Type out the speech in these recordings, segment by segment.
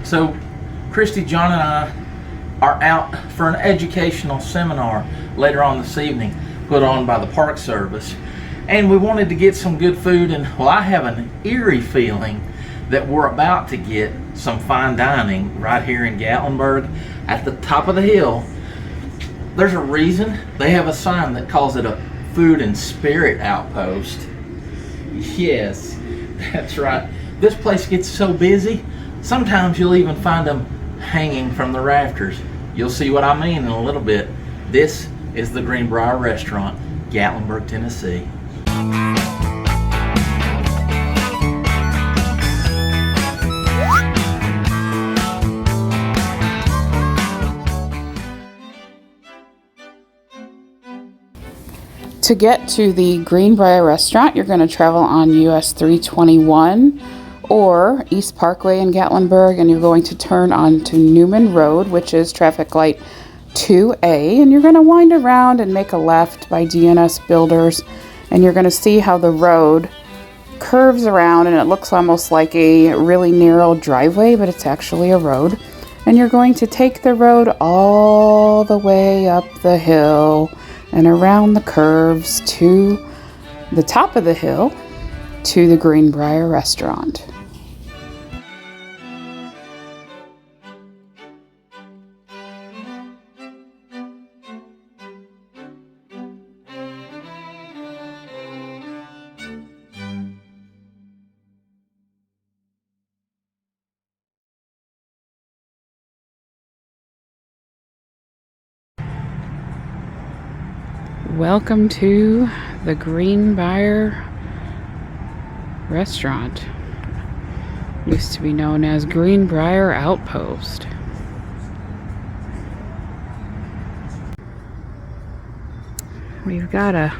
So, Christy, John, and I are out for an educational seminar later on this evening, put on by the Park Service. And we wanted to get some good food, and well, I have an eerie feeling that we're about to get some fine dining right here in Gatlinburg at the top of the hill. There's a reason they have a sign that calls it a food and spirit outpost. Yes, that's right. This place gets so busy, sometimes you'll even find them hanging from the rafters. You'll see what I mean in a little bit. This is the Greenbrier Restaurant, Gatlinburg, Tennessee. To get to the Greenbrier Restaurant, you're going to travel on US 321 or East Parkway in Gatlinburg, and you're going to turn onto Newman Road, which is traffic light 2A, and you're going to wind around and make a left by DNS Builders, and you're going to see how the road curves around, and it looks almost like a really narrow driveway, but it's actually a road. And you're going to take the road all the way up the hill and around the curves to the top of the hill to the Greenbrier Restaurant. Welcome to the Greenbrier Restaurant. Used to be known as Greenbrier Outpost. We've got a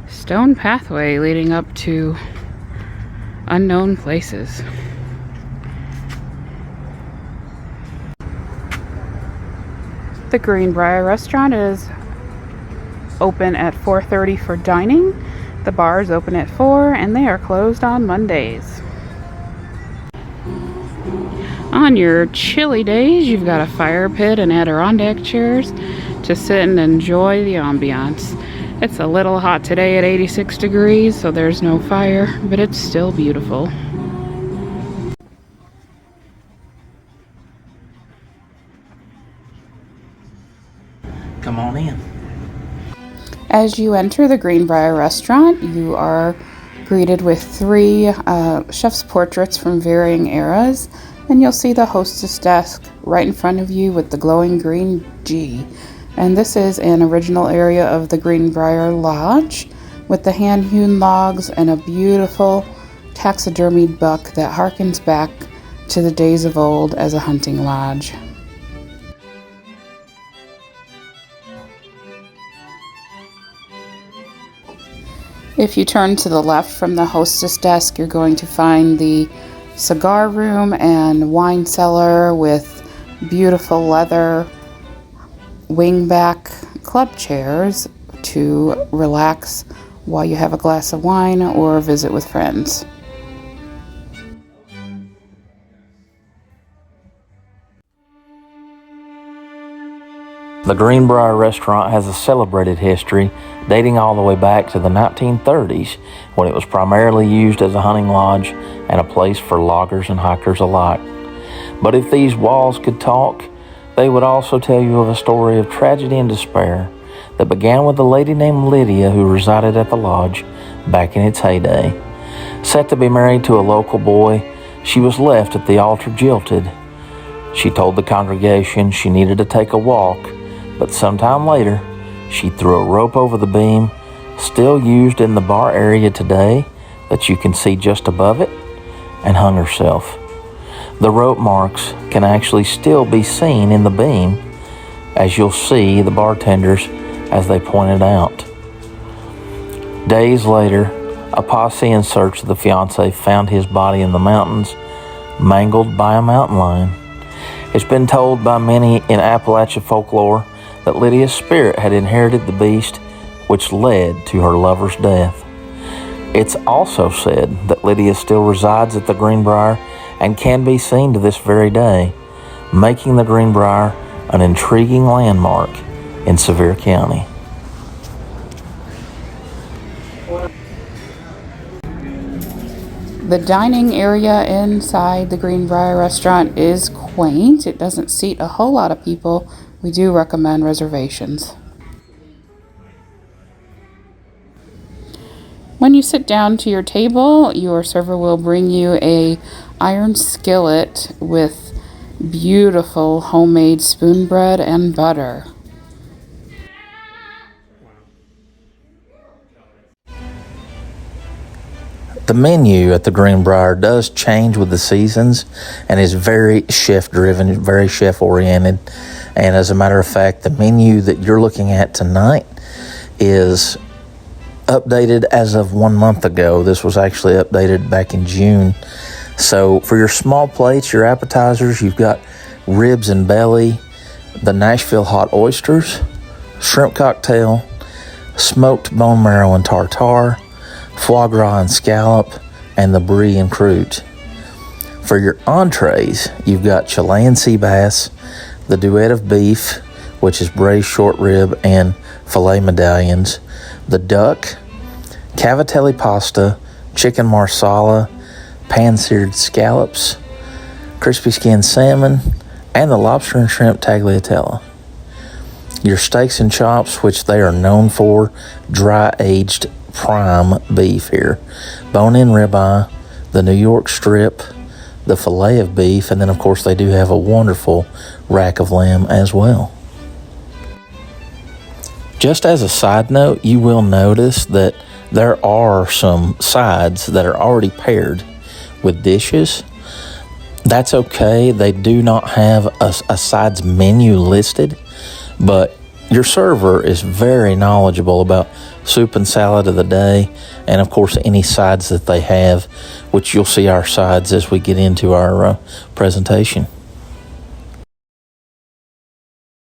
stone pathway leading up to unknown places. The Greenbrier Restaurant is open at 4:30 for dining. The bar is open at 4 and they are closed on Mondays. On your chilly days, you've got a fire pit and Adirondack chairs to sit and enjoy the ambiance. It's a little hot today at 86 degrees, so there's no fire, but it's still beautiful. Come on in. As you enter the Greenbrier Restaurant, you are greeted with 3 chef's portraits from varying eras, and you'll see the hostess desk right in front of you with the glowing green G. And this is an original area of the Greenbrier Lodge with the hand-hewn logs and a beautiful taxidermied buck that harkens back to the days of old as a hunting lodge. If you turn to the left from the hostess desk, you're going to find the cigar room and wine cellar with beautiful leather wingback club chairs to relax while you have a glass of wine or visit with friends. The Greenbrier Restaurant has a celebrated history dating all the way back to the 1930s, when it was primarily used as a hunting lodge and a place for loggers and hikers alike. But if these walls could talk, they would also tell you of a story of tragedy and despair that began with a lady named Lydia who resided at the lodge back in its heyday. Set to be married to a local boy, she was left at the altar jilted. She told the congregation she needed to take a walk, but sometime later, she threw a rope over the beam, still used in the bar area today that you can see just above it, and hung herself. The rope marks can actually still be seen in the beam, as you'll see the bartenders as they pointed out. Days later, a posse in search of the fiancé found his body in the mountains, mangled by a mountain lion. It's been told by many in Appalachian folklore that Lydia's spirit had inherited the beast, which led to her lover's death. It's also said that Lydia still resides at the Greenbrier and can be seen to this very day, making the Greenbrier an intriguing landmark in Sevier County. The dining area inside the Greenbrier restaurant is quaint. It doesn't seat a whole lot of people. We do recommend reservations. When you sit down to your table, your server will bring you a iron skillet with beautiful homemade spoon bread and butter. The menu at the Greenbrier does change with the seasons and is very chef-driven, very chef-oriented. And as a matter of fact, the menu that you're looking at tonight is updated as of 1 month ago. This was actually updated back in June. So for your small plates, your appetizers, you've got ribs and belly, the Nashville hot oysters, shrimp cocktail, smoked bone marrow and tartare, foie gras and scallop, and the brie and croûte. For your entrees, you've got Chilean sea bass, the duet of beef, which is braised short rib and filet medallions, the duck, cavatelli pasta, chicken marsala, pan-seared scallops, crispy skinned salmon, and the lobster and shrimp tagliatelle. Your steaks and chops, which they are known for, dry-aged prime beef here, bone-in ribeye, the New York strip, the filet of beef, and then of course they do have a wonderful rack of lamb as well. Just as a side note, you will notice that there are some sides that are already paired with dishes. That's okay. They do not have a sides menu listed, but your server is very knowledgeable about soup and salad of the day, and of course any sides that they have, which you'll see our sides as we get into our presentation.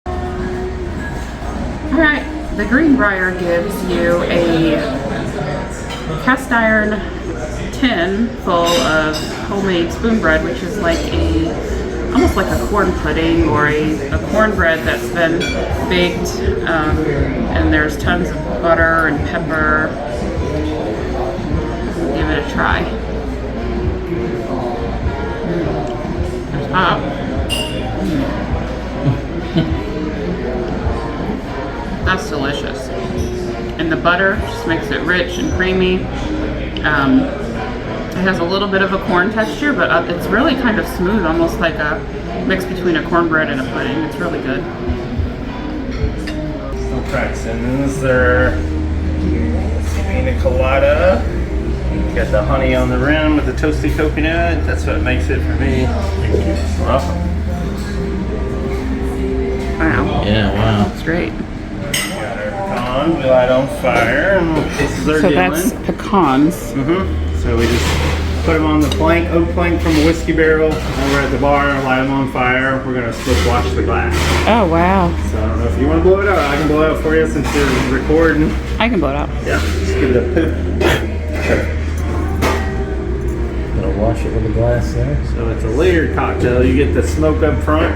All right, the Greenbrier gives you a cast iron tin full of homemade spoon bread, which is like almost like a corn pudding or a cornbread that's been baked, and there's tons of butter and pepper. Give it a try. It's hot. That's delicious. And the butter just makes it rich and creamy. It has a little bit of a corn texture, but it's really kind of smooth, almost like a mix between a cornbread and a pudding. It's really good. Okay, so then is there pina colada. Got the honey on the rim with the toasty coconut. That's what makes it for me. Thank you. You're welcome. Wow. Yeah, wow. That's great. Got our pecans, we light on fire, and this is our So Dylan. that's pecans. So we just put them on the plank, oak plank from a whiskey barrel over at the bar, light them on fire. We're gonna slip wash the glass. Oh, wow. So I don't know if you want to blow it out. I can blow it out for you since you're recording. I can blow it out. Yeah, just give it a poop. Gonna wash it with a glass there. So it's a layered cocktail. You get the smoke up front,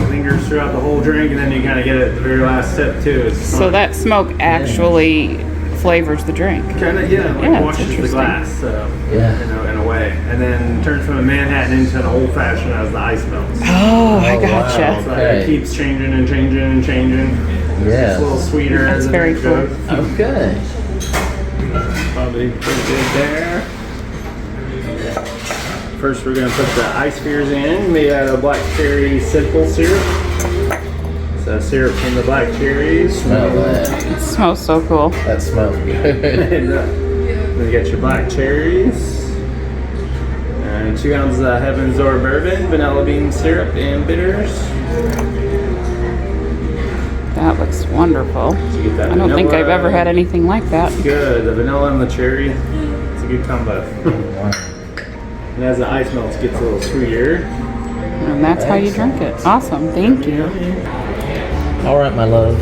lingers throughout the whole drink, and then you kind of get it at the very last step too. It's So that smoke actually flavors the drink. kind of Yeah, it's washes the interesting. glass. So Yeah. in a way, and then turns from a Manhattan into an old fashioned as the ice melts. Oh, I Oh, gotcha. wow. So Okay. it keeps changing and changing and changing. Yeah. It's a little sweeter That's as the very drink cool. goes. Okay. Probably pretty good there. First, we're going to put the ice spears in. We add a black cherry simple syrup. So syrup from the black cherries. Smell that. It smells so cool. That smells good. And then you got your black cherries. And 2 ounces of Heaven's Door bourbon, vanilla bean syrup, and bitters. That looks wonderful. So you get that I don't think vanilla. I've ever had anything like that. Good. The vanilla and the cherry. It's a good combo. Wow. And as the ice melts, it gets a little sweeter. And that's how you drink it. Awesome. Thank you. All right, my love.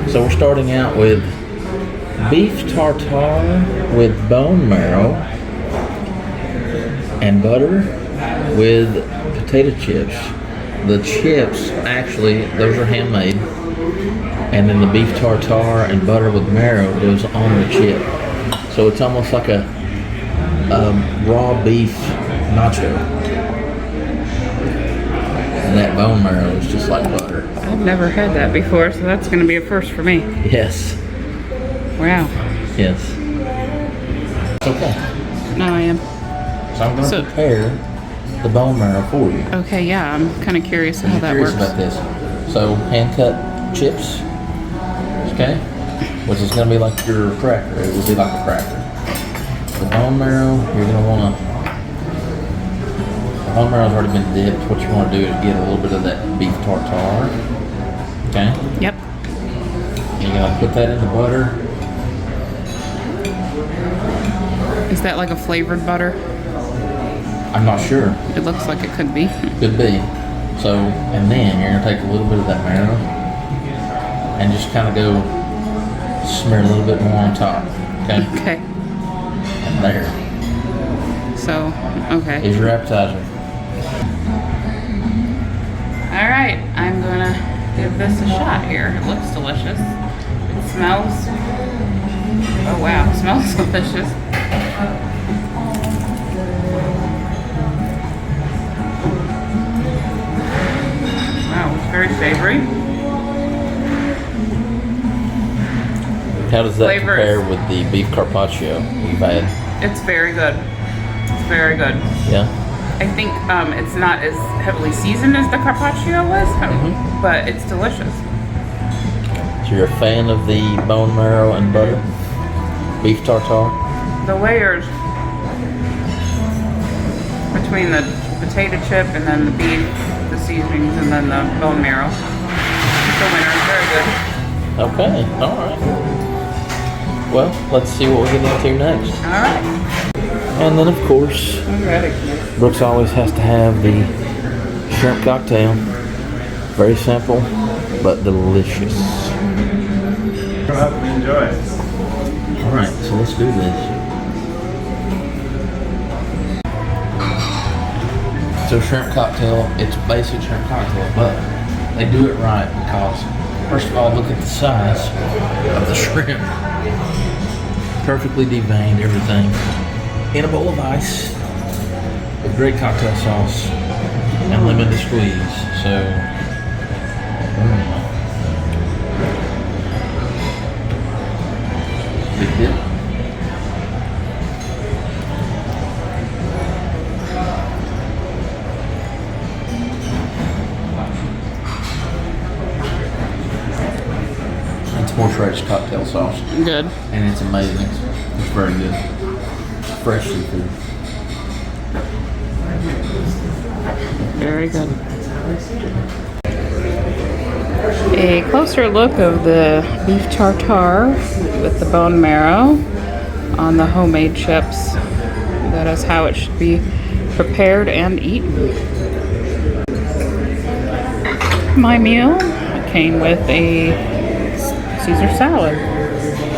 So we're starting out with beef tartare with bone marrow and butter with potato chips. The chips, actually, those are handmade. And then the beef tartare and butter with marrow goes on the chip. So it's almost like a raw beef nacho. And that bone marrow is just like butter. I've never had that before, so that's going to be a first for me. Yes. Wow. Yes. It's okay. No, I am. So I'm going to prepare the bone marrow for you. Okay, yeah, I'm kind of curious how that works. About this. So hand cut chips, okay? Which is going to be like your cracker. It will be like a cracker. The bone marrow, you're going to want to. The bone marrow's already been dipped. What you want to do is get a little bit of that beef tartare. Okay? Yep. You're going to put that in the butter. Is that like a flavored butter? I'm not sure. It looks like it could be. Could be. So, and then you're going to take a little bit of that marrow and just kind of go smear a little bit more on top. Okay? Okay. And there. So, okay. Is your appetizer. All right, I'm gonna give this a shot here. It looks delicious. It smells. Oh wow, it smells delicious. Wow, it's very savory. How does that Flavor compare is- with the beef carpaccio you've had? It's very good. It's very good. Yeah? I think it's not as heavily seasoned as the carpaccio was, but it's delicious. So you're a fan of the bone marrow and butter? Beef tartare? The layers between the potato chip and then the beef, the seasonings, and then the bone marrow. It's a winner. It's very good. Okay, alright. Well, let's see what we get into next. All right. And then, of course, I'm ready. Brooks always has to have the shrimp cocktail. Very simple, but delicious. Come up and enjoy. Alright, so let's do this. So shrimp cocktail, it's a basic shrimp cocktail, but they do it right because, first of all, look at the size of the shrimp. Perfectly deveined, everything. In a bowl of ice with great cocktail sauce and lemon to squeeze. So, big dip. It's horseradish cocktail sauce. Good. And it's amazing. It's very good. Fresh seafood. Very good. A closer look of the beef tartare with the bone marrow on the homemade chips. That is how it should be prepared and eaten. My meal came with a Caesar salad.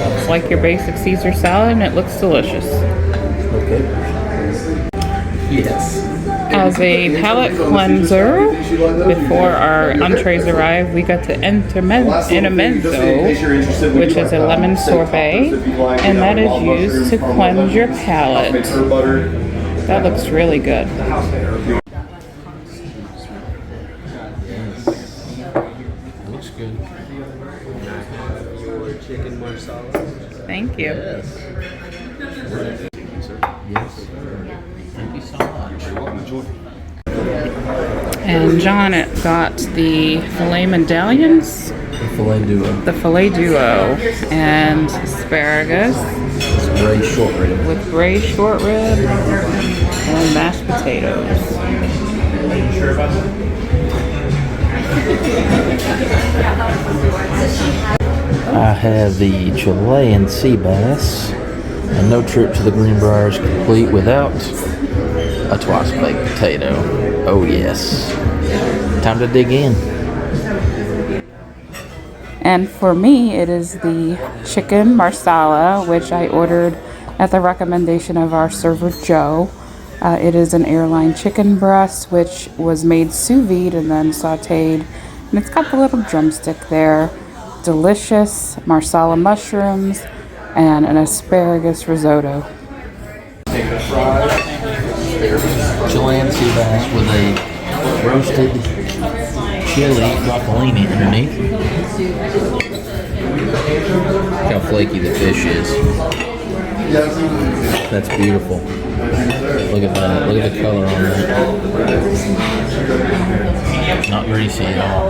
Looks like your basic Caesar salad and it looks delicious. Okay. Yes. As a palate cleanser, before our entrees arrive, we got the intermezzo, which is a lemon sorbet, and that is used to cleanse your palate. That looks really good. Looks good. Chicken marsala. Thank you. Yes. Yes. Thank you so much. And John got the filet medallions, The filet duo. the filet duo, and asparagus It's braised short rib. with braised short rib and mashed potatoes. Are you sure about that? I have the Chilean sea bass, and no trip to the Greenbrier is complete without a twice baked potato. Oh yes. Time to dig in. And for me, it is the chicken marsala, which I ordered at the recommendation of our server Joe. It is an airline chicken breast, which was made sous vide and then sauteed. And it's got the little drumstick there. Delicious marsala mushrooms and an asparagus risotto. Chilean sea bass with a roasted chili broccolini underneath. Look how flaky the fish is. That's beautiful. Look at that. Look at the color on that. Not greasy at all.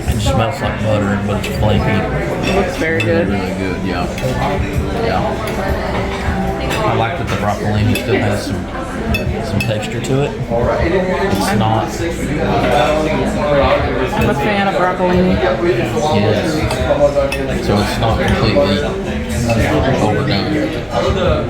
It smells like butter, but it's flaky. It looks very good. Really good, yeah. I like that the broccolini still has some texture to it. It's not. I'm a fan of broccolini. Yes. So it's not completely overdone.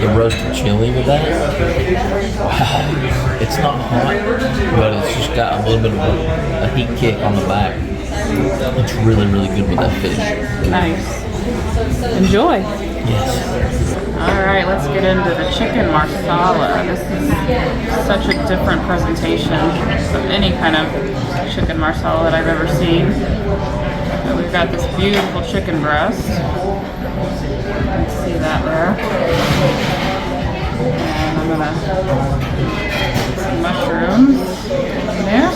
The roasted chili with that. Wow. It's not hot, but it's just got a little bit of a heat kick on the back. It's really, really good with that fish. Nice. Enjoy. Yes. Alright, let's get into the chicken marsala. This is such a different presentation of any kind of chicken marsala that I've ever seen. But we've got this beautiful chicken breast. You can see that there. And I'm gonna put some mushrooms in there.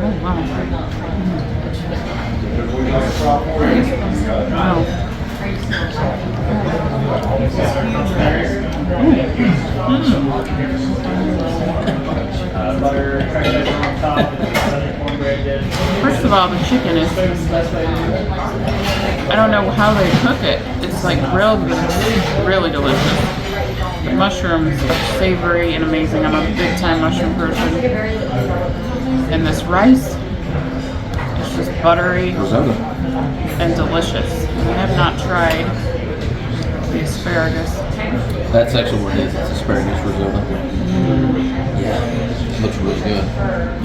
Oh, wow. Wow. First of all, the chicken is, I don't know how they cook it. It's like grilled, but it's really delicious. The mushrooms are savory and amazing. I'm a big time mushroom person. And this rice is just buttery and delicious. I have not tried the asparagus. That's actually what it is. It's asparagus risotto. Yeah, looks really good.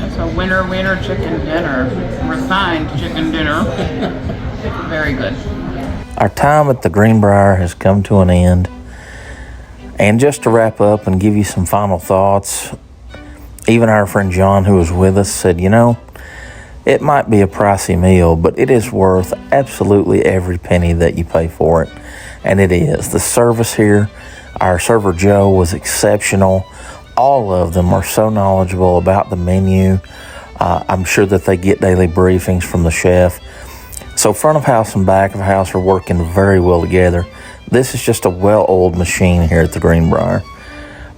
It's a winter chicken dinner. Refined chicken dinner. Very good. Our time at the Greenbrier has come to an end. And just to wrap up and give you some final thoughts, even our friend John, who was with us, said, you know, it might be a pricey meal, but it is worth absolutely every penny that you pay for it. And it is. The service here, our server Joe was exceptional. All of them are so knowledgeable about the menu. I'm sure that they get daily briefings from the chef. So front of house and back of house are working very well together. This is just a well-oiled machine here at the Greenbrier.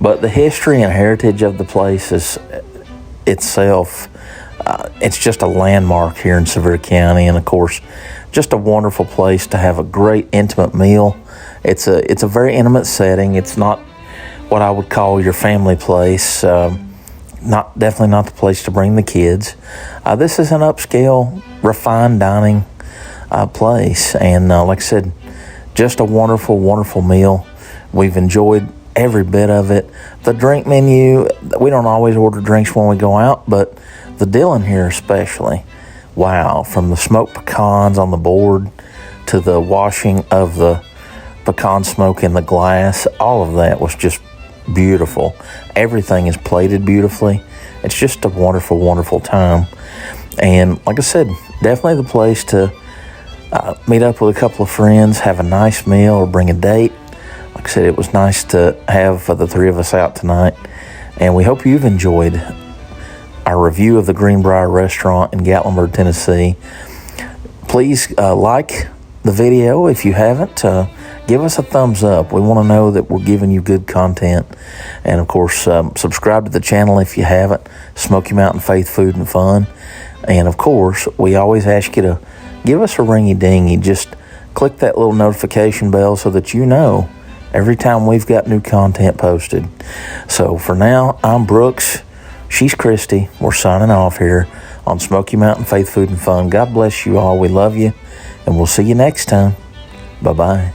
But the history and heritage of the place is itself, it's just a landmark here in Sevier County. And of course, just a wonderful place to have a great intimate meal. It's a very intimate setting. It's not what I would call your family place. Definitely not the place to bring the kids. This is an upscale, refined dining place. And like I said, just a wonderful, wonderful meal. We've enjoyed every bit of it. The drink menu, we don't always order drinks when we go out, but the Dillon here especially, wow, from the smoked pecans on the board to the washing of the pecan smoke in the glass, all of that was just beautiful. Everything is plated beautifully. It's just a wonderful, wonderful time. And like I said, definitely the place to meet up with a couple of friends, have a nice meal, or bring a date. Like I said, it was nice to have the three of us out tonight. And we hope you've enjoyed our review of the Greenbrier restaurant in Gatlinburg, Tennessee. Please like the video if you haven't. Give us a thumbs up. We want to know that we're giving you good content. And of course, subscribe to the channel if you haven't. Smoky Mountain Faith Food and Fun. And of course, we always ask you to give us a ringy-dingy. Just click that little notification bell so that you know every time we've got new content posted. So for now, I'm Brooks. She's Christy. We're signing off here on Smoky Mountain Faith, Food, and Fun. God bless you all. We love you, and we'll see you next time. Bye-bye.